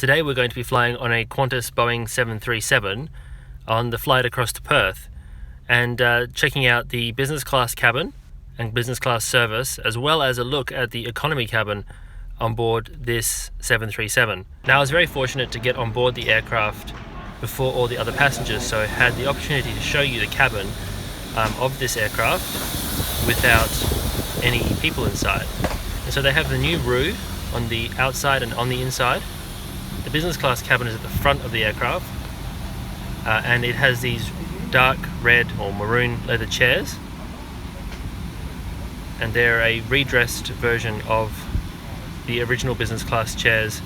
Today we're going to be flying on a Qantas Boeing 737 on the flight across to Perth and checking out the business class cabin and business class service, as well as a look at the economy cabin on board this 737. Now, I was very fortunate to get on board the aircraft before all the other passengers, so I had the opportunity to show you the cabin of this aircraft without any people inside. And so they have the new roof on the outside and on the inside. The business class cabin is at the front of the aircraft, and it has these dark red or maroon leather chairs, and they're a redressed version of the original business class chairs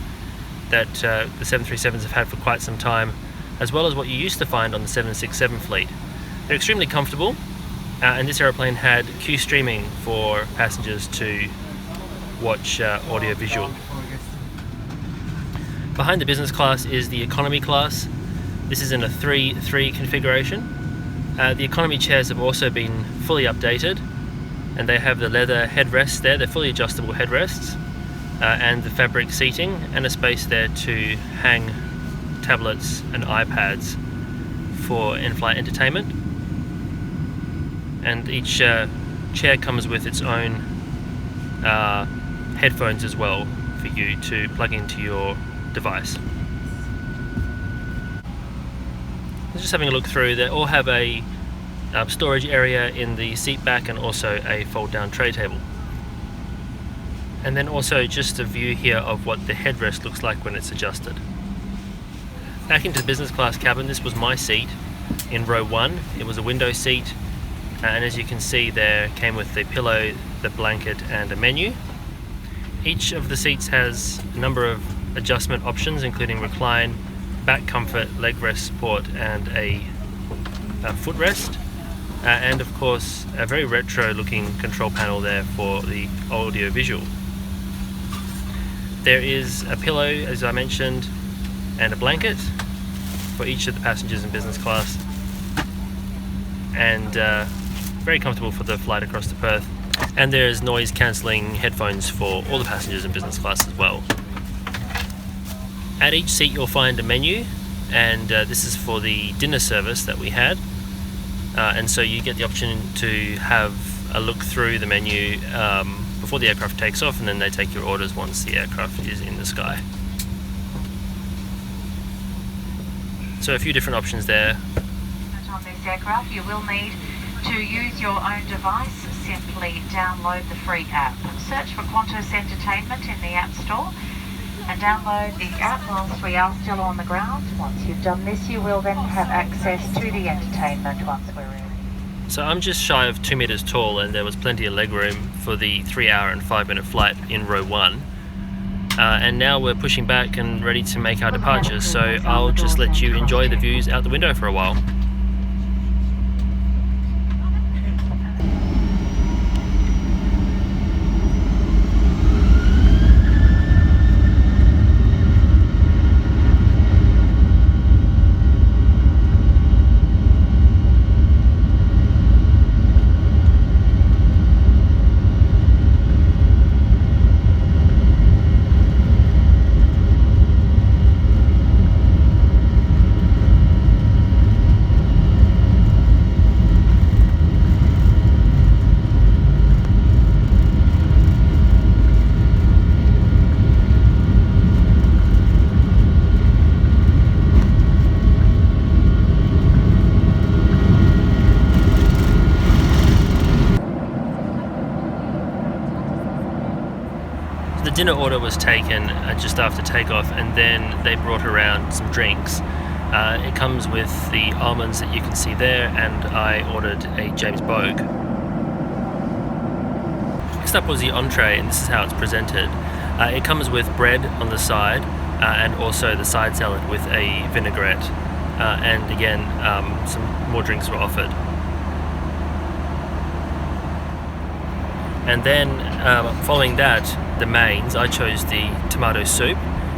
that the 737s have had for quite some time, as well as what you used to find on the 767 fleet. They're extremely comfortable, and this aeroplane had Q streaming for passengers to watch audio-visual. Behind the business class is the economy class. This is in a 3-3 configuration. The economy chairs have also been fully updated, and they have the leather headrests there. They're fully adjustable headrests, and the fabric seating, and a space there to hang tablets and iPads for in-flight entertainment. And each chair comes with its own headphones as well for you to plug into your device. Just having a look through, they all have a storage area in the seat back and also a fold down tray table. And then also just a view here of what the headrest looks like when it's adjusted. Back into the business class cabin, this was my seat in row 1. It was a window seat, and as you can see there came with the pillow, the blanket and a menu. Each of the seats has a number of adjustment options, including recline, back comfort, leg rest support and a footrest, and of course a very retro looking control panel there for the audio visual. There is a pillow, as I mentioned, and a blanket for each of the passengers in business class, and very comfortable for the flight across to Perth. And there's noise cancelling headphones for all the passengers in business class as well. At each seat you'll find a menu, and this is for the dinner service that we had, and so you get the option to have a look through the menu before the aircraft takes off, and then they take your orders once the aircraft is in the sky. So a few different options there. On this aircraft you will need to use your own device. Simply download the free app. Search for Qantas Entertainment in the App Store and download the app whilst we are still on the ground. Once you've done this, you will then have access to the entertainment once we're ready. So I'm just shy of 2 meters tall, and there was plenty of leg room for the 3-hour and 5-minute flight in row 1. And now we're pushing back and ready to make our departure, so I'll just let you enjoy the views out the window for a while. The dinner order was taken just after takeoff, and then they brought around some drinks. It comes with the almonds that you can see there, and I ordered a James Bogue. Next up was the entree, and this is how it's presented. It comes with bread on the side, and also the side salad with a vinaigrette, and again some more drinks were offered. And then following that, the mains, I chose the tomato soup,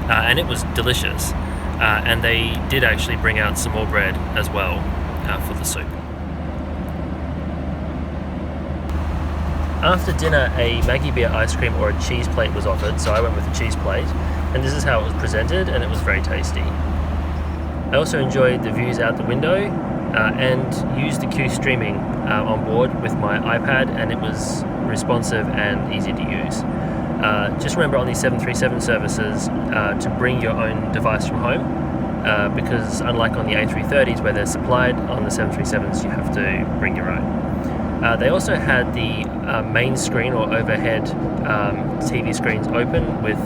and it was delicious, and they did actually bring out some more bread as well for the soup. After dinner, a Maggie beer ice cream or a cheese plate was offered, so I went with the cheese plate. and this is how it was presented, and it was very tasty. I also enjoyed the views out the window and used the Q streaming on board with my iPad, and it was responsive and easy to use. Just remember on these 737 services to bring your own device from home, because unlike on the A330s where they're supplied, on the 737s you have to bring your own. They also had the main screen or overhead TV screens open with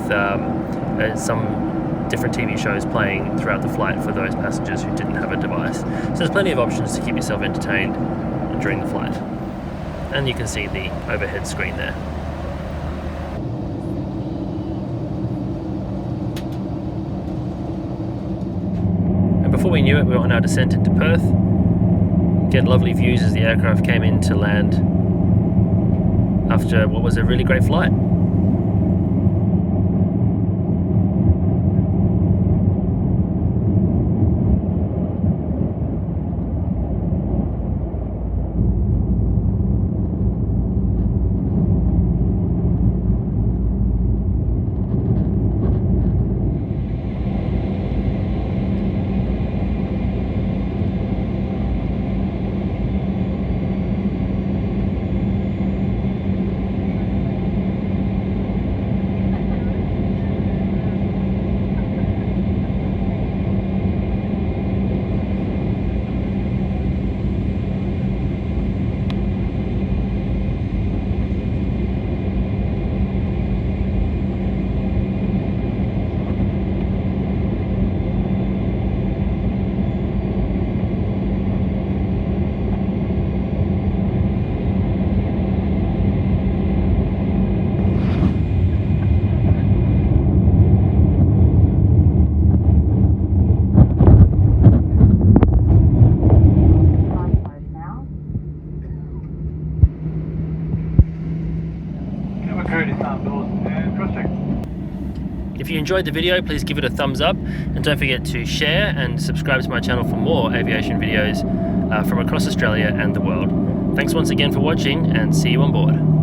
some different TV shows playing throughout the flight for those passengers who didn't have a device. So there's plenty of options to keep yourself entertained during the flight. And you can see the overhead screen there. And before we knew it, we were on our descent into Perth. Get lovely views as the aircraft came in to land after what was a really great flight. If you enjoyed the video, please give it a thumbs up, and don't forget to share and subscribe to my channel for more aviation videos from across Australia and the world. Thanks once again for watching, and see you on board.